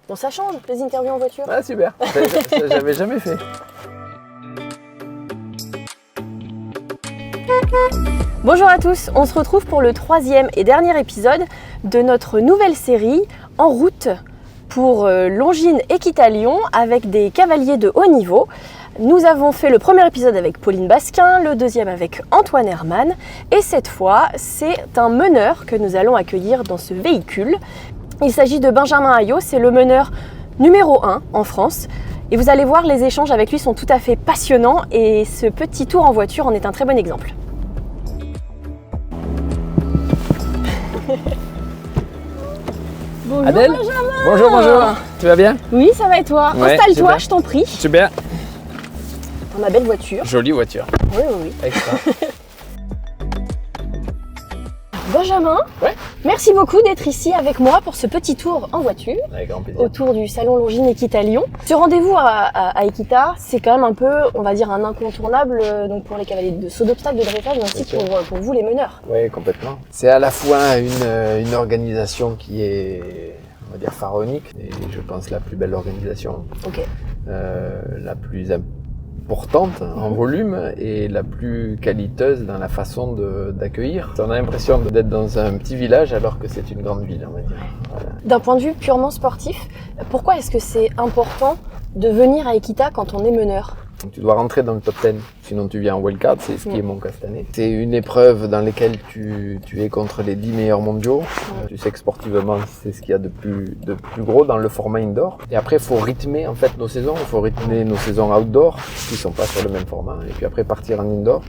Bon, ça change, les interviews en voiture. Ah super, ça j'avais jamais fait. Bonjour à tous, on se retrouve pour le 3e et dernier épisode de notre nouvelle série En route pour Longines Équitalion avec des cavaliers de haut niveau. Nous avons fait le premier épisode avec Pauline Basquin, le deuxième avec Antoine Herman et cette fois c'est un meneur que nous allons accueillir dans ce véhicule. Il s'agit de Benjamin Ayot, c'est le meneur numéro 1 en France. Et vous allez voir, les échanges avec lui sont tout à fait passionnants et ce petit tour en voiture en est un très bon exemple. Bonjour Adèle. Benjamin. Bonjour, tu vas bien? Oui, ça va et toi? Ouais, Installe-toi, super. je t'en prie. Super. Dans ma belle voiture. Jolie voiture. Oui, oui, oui. Extra. Benjamin, Ouais. merci beaucoup d'être ici avec moi pour ce petit tour en voiture Avec grand plaisir. autour du salon Longines Équitalion. Ce rendez-vous à Equita, c'est quand même un peu, on va dire, un incontournable donc pour les cavaliers de saut d'obstacle, de dressage, mais aussi Bien sûr. pour vous les meneurs. Oui, complètement. C'est à la fois une organisation qui est, on va dire, pharaonique, et je pense la plus belle organisation, Ok. la plus importante en volume et la plus qualiteuse dans la façon d'accueillir. On a l'impression d'être dans un petit village alors que c'est une grande ville, on va dire. Voilà. D'un point de vue purement sportif, pourquoi est-ce que c'est important de venir à Equita quand on est meneur? Donc, tu dois rentrer dans le top 10, sinon tu viens en wildcard, c'est ce qui est mon cas cette année. C'est une épreuve dans laquelle tu es contre les 10 meilleurs mondiaux. Tu sais que sportivement, c'est ce qu'il y a de plus gros dans le format indoor. Et après, il faut rythmer en fait nos saisons, il faut rythmer nos saisons outdoor, qui sont pas sur le même format. Et puis après, partir en indoor.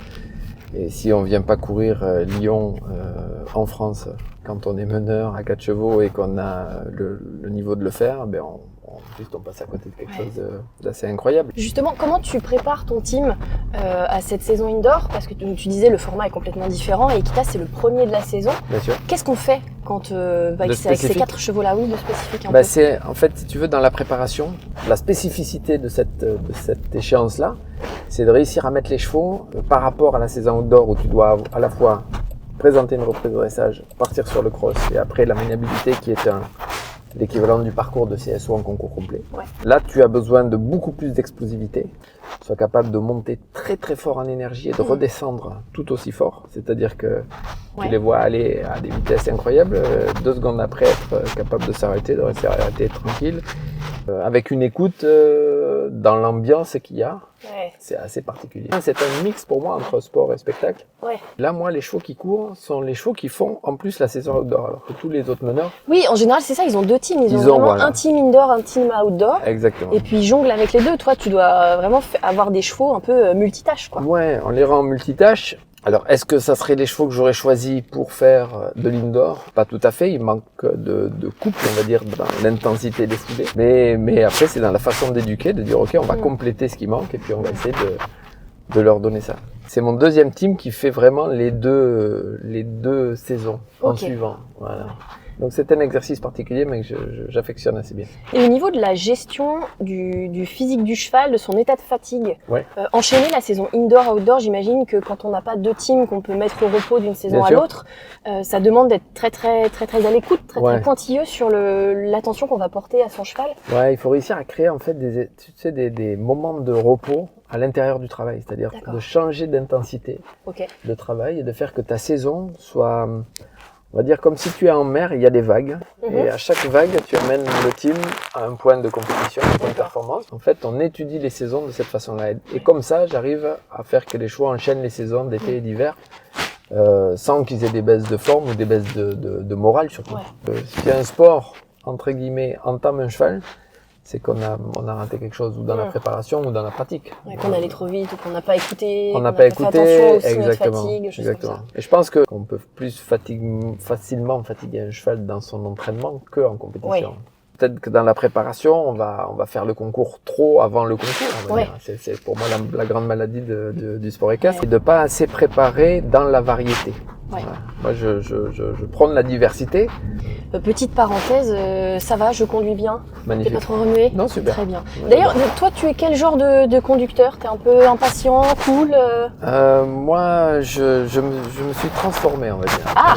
Et si on vient pas courir Lyon en France, quand on est meneur à 4 chevaux et qu'on a le niveau de le faire, ben on passe à côté de quelque chose d'assez incroyable. Justement, comment tu prépares ton team à cette saison indoor? Parce que tu disais le format est complètement différent et Equita c'est le premier de la saison. Bien sûr. Qu'est-ce qu'on fait quand avec ces 4 chevaux-là, oui, de spécifique un peu? C'est en fait, si tu veux, dans la préparation, la spécificité de cette échéance-là, c'est de réussir à mettre les chevaux par rapport à la saison outdoor où tu dois à la fois présenter une reprise de dressage, partir sur le cross et après la maniabilité qui est l'équivalent du parcours de CSO en concours complet. Ouais. Là, tu as besoin de beaucoup plus d'explosivité. Sois capable de monter très très fort en énergie et de redescendre tout aussi fort. C'est-à-dire que tu les vois aller à des vitesses incroyables, 2 secondes après être capable de s'arrêter, de rester arrêté tranquille, avec une écoute dans l'ambiance qu'il y a. Ouais. C'est assez particulier. C'est un mix pour moi entre sport et spectacle. Ouais. Là, moi, les chevaux qui courent sont les chevaux qui font en plus la saison outdoor, alors que tous les autres meneurs... Oui, en général, c'est ça, ils ont 2 teams. Ils ont vraiment voilà. un team indoor, un team outdoor. Exactement. Et puis ils jonglent avec les deux. Toi, tu dois vraiment avoir des chevaux un peu multitâches, quoi. Ouais, on les rend multitâches. Alors, est-ce que ça serait les chevaux que j'aurais choisis pour faire de l'indoor? Pas tout à fait, il manque de couple, on va dire, dans l'intensité des foulées. Mais après, c'est dans la façon d'éduquer, de dire, ok, on va compléter ce qui manque et puis on va essayer de leur donner ça. C'est mon deuxième team qui fait vraiment les deux saisons en suivant. Voilà. Donc c'est un exercice particulier, mais que j'affectionne assez bien. Et au niveau de la gestion du physique du cheval, de son état de fatigue, enchaîner la saison indoor-outdoor, j'imagine que quand on n'a pas 2 teams qu'on peut mettre au repos d'une saison à l'autre, ça demande d'être très à l'écoute, très pointilleux sur l'attention qu'on va porter à son cheval. Ouais, il faut réussir à créer en fait des moments de repos à l'intérieur du travail, c'est-à-dire de changer d'intensité de travail et de faire que ta saison soit... On va dire comme si tu es en mer, il y a des vagues. Et à chaque vague, tu amènes le team à un point de compétition, un point de performance. En fait, on étudie les saisons de cette façon-là. Et comme ça, j'arrive à faire que les chevaux enchaînent les saisons d'été et d'hiver sans qu'ils aient des baisses de forme ou des baisses de morale surtout. Si un sport, entre guillemets, entame un cheval, c'est qu'on a raté quelque chose, ou dans la préparation, ou dans la pratique. Qu'on allait trop vite, ou qu'on n'a pas écouté, on n'a pas écouté, fait attention aussi exactement, notre fatigue, choses comme ça. Et je pense qu'on peut plus facilement fatiguer un cheval dans son entraînement qu'en compétition. Peut-être que dans la préparation, on va faire le concours trop avant le concours. C'est pour moi la grande maladie du sport équestre, c'est de pas assez préparer dans la variété. Voilà. Moi, je prône la diversité. Petite parenthèse, ça va, je conduis bien. Magnifique. T'es pas trop remué? Non, super. Très bien. D'ailleurs, toi, tu es quel genre de conducteur? T'es un peu impatient, cool Moi, je me suis transformé, on va dire. Ah,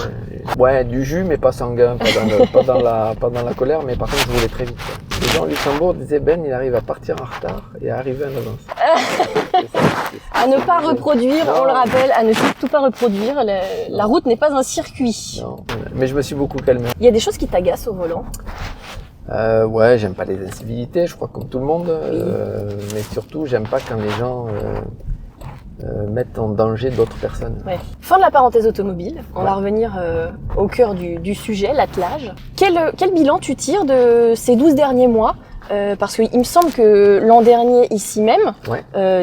Ouais, du jus, mais pas sanguin, pas dans la colère, mais par contre, je voulais très vite. Les gens au Luxembourg disaient, Ben, il arrive à partir en retard et à arriver en avance. À ne pas reproduire, on le rappelle, à ne surtout pas reproduire. La route n'est pas un circuit. Non, mais je me suis beaucoup calmé. Il y a des choses qui t'agacent au volant? Ouais, j'aime pas les incivilités, je crois, comme tout le monde. Mais surtout, j'aime pas quand les gens mettent en danger d'autres personnes. Ouais. Fin de la parenthèse automobile. On va revenir au cœur du sujet, l'attelage. Quel bilan tu tires de ces 12 derniers mois? Parce qu'il me semble que l'an dernier, ici même,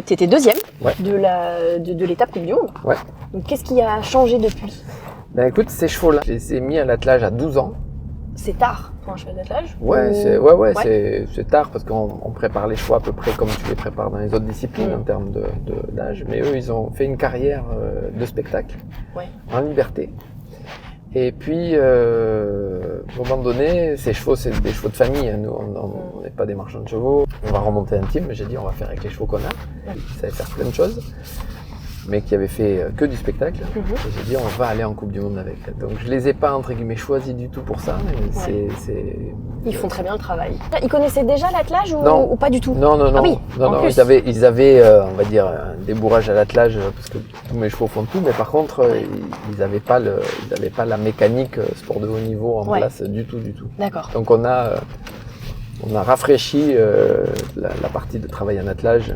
tu étais deuxième de l'étape Coupe du Monde. Ouais. Donc, qu'est-ce qui a changé depuis? Ben écoute, ces chevaux-là, je les ai mis à l'attelage à 12 ans. C'est tard pour un cheval d'attelage? C'est tard parce qu'on prépare les chevaux à peu près comme tu les prépares dans les autres disciplines en termes d'âge. Mais eux, ils ont fait une carrière de spectacle en liberté. Et puis, à un moment donné, ces chevaux, c'est des chevaux de famille. Nous, on n'est pas des marchands de chevaux. On va remonter un team, mais j'ai dit, on va faire avec les chevaux qu'on a. Ils savaient faire plein de choses, mais qui avaient fait que du spectacle. Et j'ai dit, on va aller en Coupe du Monde avec. Donc, je les ai pas, entre guillemets, choisis du tout pour ça. Mais Ils font très bien le travail. Ils connaissaient déjà l'attelage ou pas du tout? Non. Ah oui, non. Ils avaient on va dire, un débourrage à l'attelage, parce que tous mes chevaux font tout, mais par contre, ils n'avaient pas la mécanique sport de haut niveau en place du tout. D'accord. Donc on a rafraîchi la partie de travail en attelage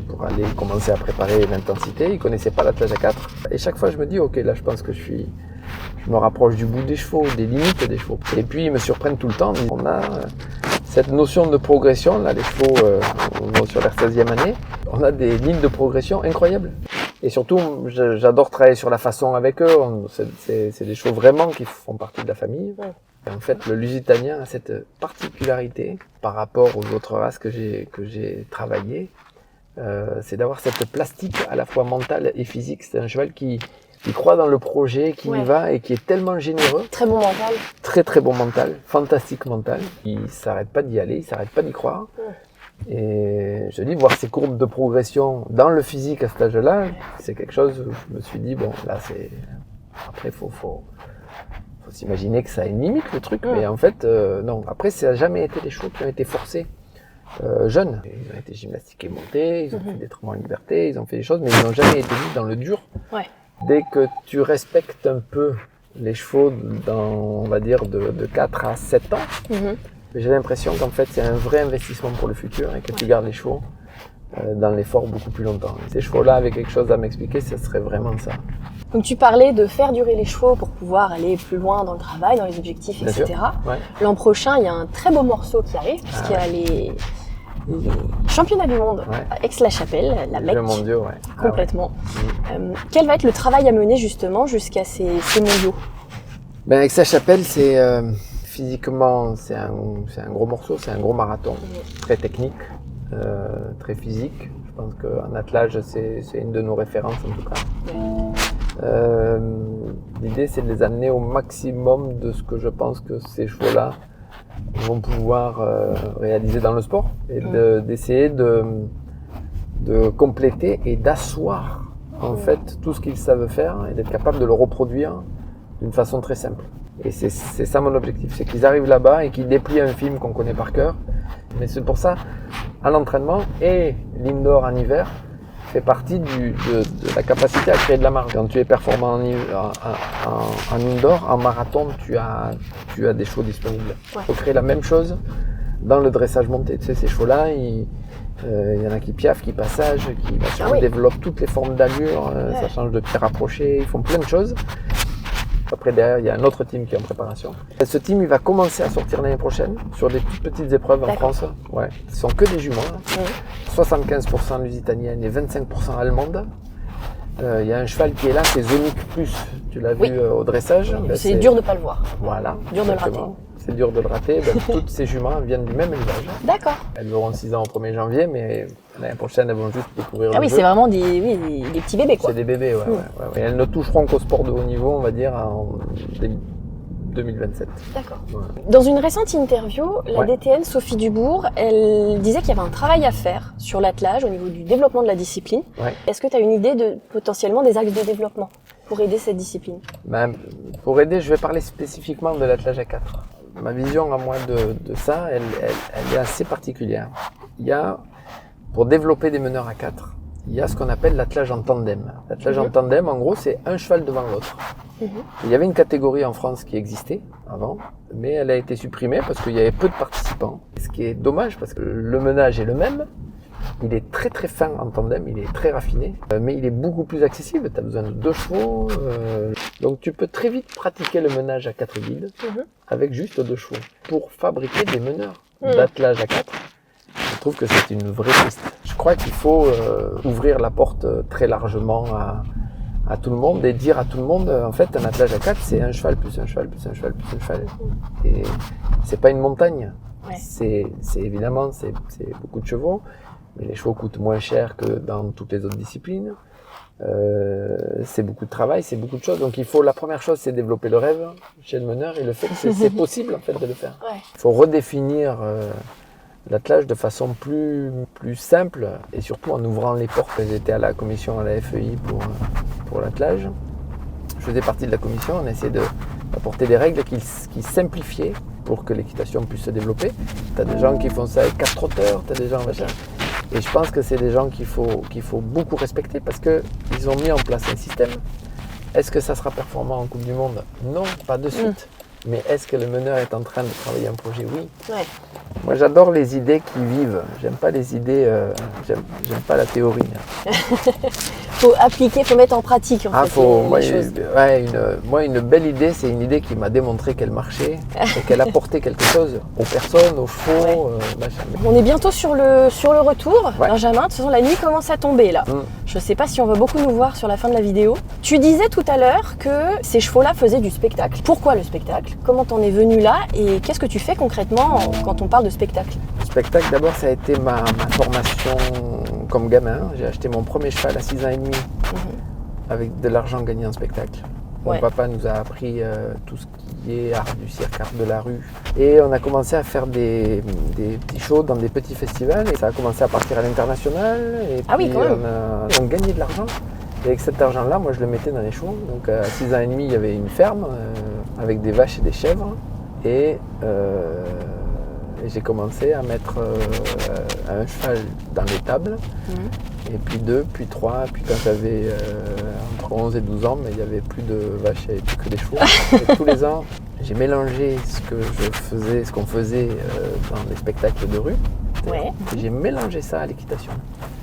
pour aller commencer à préparer l'intensité. Ils connaissaient pas l'attelage à 4. Et chaque fois, je me dis, ok, là, je pense que je me rapproche du bout des chevaux, des limites des chevaux. Et puis, ils me surprennent tout le temps. On a cette notion de progression. Là, les chevaux vont sur leur 16e année. On a des lignes de progression incroyables. Et surtout, j'adore travailler sur la façon avec eux. C'est des chevaux vraiment qui font partie de la famille. Et en fait, le Lusitanien a cette particularité par rapport aux autres races que j'ai travaillées. C'est d'avoir cette plastique à la fois mentale et physique. C'est un cheval qui croit dans le projet, qui y va et qui est tellement généreux. Très bon mental. Très très bon mental, fantastique mental. Il s'arrête pas d'y aller, il s'arrête pas d'y croire. Et je dis, voir ces courbes de progression dans le physique à cet âge-là, c'est quelque chose où je me suis dit, bon, là c'est... Après, faut s'imaginer que ça a une limite le truc, mais en fait, non. Après, ça n'a jamais été des chevaux qui ont été forcés jeunes. Ils ont été gymnastiqués, montés, ils ont fait des traitements en liberté, ils ont fait des choses, mais ils n'ont jamais été mis dans le dur. Dès que tu respectes un peu les chevaux on va dire, de 4 à 7 ans, j'ai l'impression qu'en fait, c'est un vrai investissement pour le futur et que tu gardes les chevaux dans l'effort beaucoup plus longtemps. Ces chevaux-là avaient quelque chose à m'expliquer, ce serait vraiment ça. Donc tu parlais de faire durer les chevaux pour pouvoir aller plus loin dans le travail, dans les objectifs, etc. L'an prochain, il y a un très beau morceau qui arrive, puisqu'il y a les championnats du monde à Aix-la-Chapelle, la Mecque. Les Jeux mondiaux, complètement. Quel va être le travail à mener justement jusqu'à ces mondiaux? Aix-la-Chapelle, c'est physiquement, c'est un gros morceau, c'est un gros marathon, très technique, très physique. Je pense qu'en attelage, c'est une de nos références en tout cas. L'idée, c'est de les amener au maximum de ce que je pense que ces chevaux-là vont pouvoir réaliser dans le sport et d'essayer de compléter et d'asseoir en fait tout ce qu'ils savent faire et d'être capable de le reproduire d'une façon très simple. Et c'est ça mon objectif, c'est qu'ils arrivent là-bas et qu'ils déplient un film qu'on connaît par cœur. Mais c'est pour ça, à l'entraînement et l'indoor en hiver fait partie de la capacité à créer de la marge. Quand tu es performant en indoor, en marathon, tu as des chevaux disponibles. Il faut créer la même chose dans le dressage monté. Tu sais, ces chevaux-là, il y en a qui piaffent, qui passagent, qui développent toutes les formes d'allure, ça change de pied rapproché, ils font plein de choses. Après, derrière, il y a un autre team qui est en préparation. Et ce team, il va commencer à sortir l'année prochaine sur des toutes petites épreuves en France. Ce sont que des juments. 75% lusitanienne et 25% allemande. Il y a un cheval qui est là, c'est Zonic Plus. Tu l'as vu au dressage. C'est dur de ne pas le voir. Voilà. Dur de le rater. C'est dur de le rater. Toutes ces juments viennent du même élevage. D'accord. Elles auront 6 ans au 1er janvier, mais l'année prochaine, elles vont juste découvrir le jeu. C'est vraiment des petits bébés, quoi. C'est des bébés, Et elles ne toucheront qu'au sport de haut niveau, on va dire, en 2027. D'accord. Dans une récente interview, la DTN Sophie Dubourg, elle disait qu'il y avait un travail à faire sur l'attelage au niveau du développement de la discipline. Est-ce que tu as une idée de potentiellement des axes de développement pour aider cette discipline? Pour aider, je vais parler spécifiquement de l'attelage à 4. Ma vision à moi de ça, elle est assez particulière. Il y a, pour développer des meneurs à 4, il y a ce qu'on appelle l'attelage en tandem. L'attelage en tandem, en gros, c'est un cheval devant l'autre. Il y avait une catégorie en France qui existait avant, mais elle a été supprimée parce qu'il y avait peu de participants. Ce qui est dommage parce que le menage est le même. Il est très très fin en tandem, il est très raffiné, mais il est beaucoup plus accessible. Tu as besoin de 2 chevaux, donc tu peux très vite pratiquer le menage à 4 guides avec juste 2 chevaux. Pour fabriquer des meneurs d'attelage à 4, je trouve que c'est une vraie piste. Je crois qu'il faut ouvrir la porte très largement à tout le monde et dire à tout le monde, en fait, un attelage à 4, c'est un cheval plus un cheval plus un cheval plus un cheval. Et c'est pas une montagne. Ouais. C'est évidemment, c'est beaucoup de chevaux, mais les chevaux coûtent moins cher que dans toutes les autres disciplines. C'est beaucoup de travail, c'est beaucoup de choses. Donc la première chose, c'est développer le rêve chez le meneur et le fait que c'est possible en fait de le faire. Ouais. Il faut redéfinir l'attelage de façon plus simple et surtout en ouvrant les portes. J'étais à la commission à la FEI pour l'attelage. Je faisais partie de la commission, on essayait d'apporter des règles qui simplifiaient pour que l'équitation puisse se développer. Tu as des gens qui font ça avec 4 trotteurs, tu as des gens machin. Et je pense que c'est des gens qu'il faut beaucoup respecter parce qu'ils ont mis en place un système. Est-ce que ça sera performant en Coupe du Monde? Non, pas de suite. Mais est-ce que le meneur est en train de travailler un projet? Oui. Ouais. Moi, j'adore les idées qui vivent. J'aime pas les idées, j'aime pas la théorie. Faut appliquer, faut mettre en pratique en fait, les choses. Moi, une belle idée, c'est une idée qui m'a démontré qu'elle marchait et qu'elle apportait quelque chose aux personnes, aux chevaux. On est bientôt sur le retour, Benjamin. De toute façon, la nuit commence à tomber là. Je sais pas si on va beaucoup nous voir sur la fin de la vidéo. Tu disais tout à l'heure que ces chevaux-là faisaient du spectacle. Pourquoi le spectacle? Comment t'en es venu là et qu'est-ce que tu fais concrètement quand on parle de spectacle? Le spectacle, d'abord, ça a été ma formation comme gamin. J'ai acheté mon premier cheval à 6 ans et demi avec de l'argent gagné en spectacle. Mon papa nous a appris tout ce qui est art du cirque, art de la rue. Et on a commencé à faire des petits shows dans des petits festivals. Et ça a commencé à partir à l'international. Et puis on gagnait de l'argent. Et avec cet argent-là, moi je le mettais dans les chevaux. Donc à 6 ans et demi, il y avait une ferme avec des vaches et des chèvres. Et j'ai commencé à mettre un cheval dans les tables. Et puis 2, puis 3, puis quand j'avais entre 11 et 12 ans, mais il n'y avait plus de vaches, il n'y avait plus que des chevaux. Et tous les ans, j'ai mélangé ce qu'on faisait dans les spectacles de rue. Et j'ai mélangé ça à l'équitation.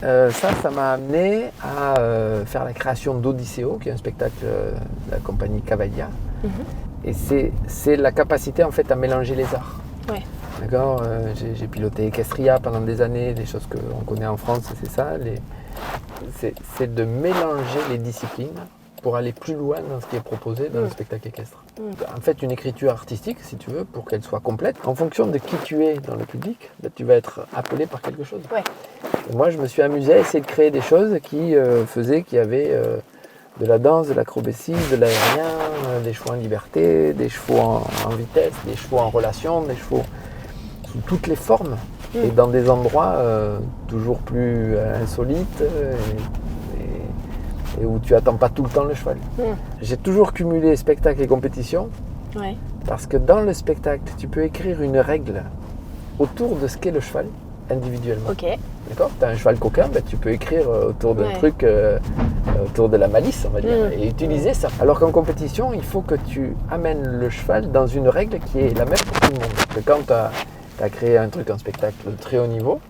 Ça m'a amené à faire la création d'Odysseo, qui est un spectacle de la compagnie Cavalia. Et c'est la capacité en fait à mélanger les arts. D'accord, j'ai piloté Equestria pendant des années, des choses qu'on connaît en France, c'est ça. C'est de mélanger les disciplines pour aller plus loin dans ce qui est proposé dans le spectacle équestre. En fait, une écriture artistique, si tu veux, pour qu'elle soit complète, en fonction de qui tu es dans le public, tu vas être appelé par quelque chose. Et moi, je me suis amusé à essayer de créer des choses qui faisaient qu'il y avait de la danse, de l'acrobatie, de l'aérien, des chevaux en liberté, des chevaux en vitesse, des chevaux en relation, des chevaux sous toutes les formes et dans des endroits toujours plus insolites et où tu attends pas tout le temps le cheval. J'ai toujours cumulé spectacle et compétition parce que dans le spectacle, tu peux écrire une règle autour de ce qu'est le cheval individuellement. D'accord ? Tu as un cheval coquin, tu peux écrire autour d'un truc, autour de la malice, on va dire, et utiliser ça. Alors qu'en compétition, il faut que tu amènes le cheval dans une règle qui est la même pour tout le monde. Parce que quand tu as créé un truc en spectacle de très haut niveau,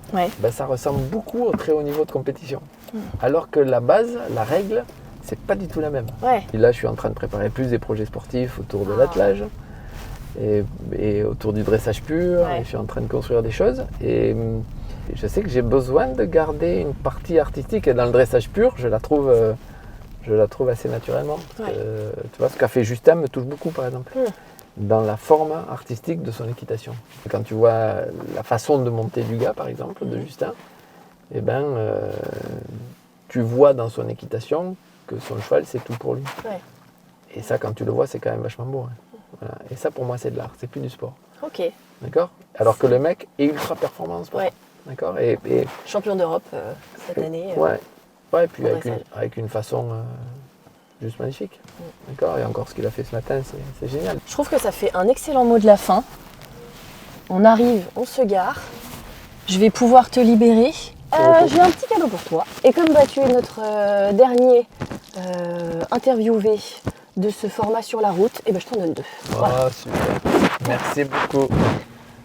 ça ressemble beaucoup au très haut niveau de compétition. Alors que la base, la règle, c'est pas du tout la même. Et là, je suis en train de préparer plus des projets sportifs autour de l'attelage et autour du dressage pur. Et je suis en train de construire des choses. Et je sais que j'ai besoin de garder une partie artistique. Et dans le dressage pur, je la trouve assez naturellement. Parce que, tu vois, ce qu'a fait Justin me touche beaucoup, par exemple. Dans la forme artistique de son équitation. Quand tu vois la façon de monter du gars, par exemple, de Justin, tu vois dans son équitation que son cheval, c'est tout pour lui. Et ça, quand tu le vois, c'est quand même vachement beau. Voilà. Et ça, pour moi, c'est de l'art, c'est plus du sport. D'accord ? Alors que le mec est ultra performant en sport. D'accord ? Et champion d'Europe cette année. Et puis avec une façon juste magnifique. D'accord. Et encore ce qu'il a fait ce matin, c'est génial. Je trouve que ça fait un excellent mot de la fin. On arrive, on se gare. Je vais pouvoir te libérer. J'ai un petit cadeau pour toi. Et comme tu es notre dernier interviewé de ce format sur la route, et je t'en donne 2. Voilà. Oh, super. Merci beaucoup.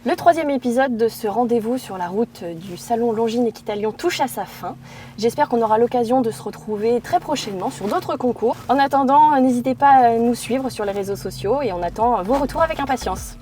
Le 3e épisode de ce rendez-vous sur la route du salon Longines Équitalion touche à sa fin. J'espère qu'on aura l'occasion de se retrouver très prochainement sur d'autres concours. En attendant, n'hésitez pas à nous suivre sur les réseaux sociaux et on attend vos retours avec impatience.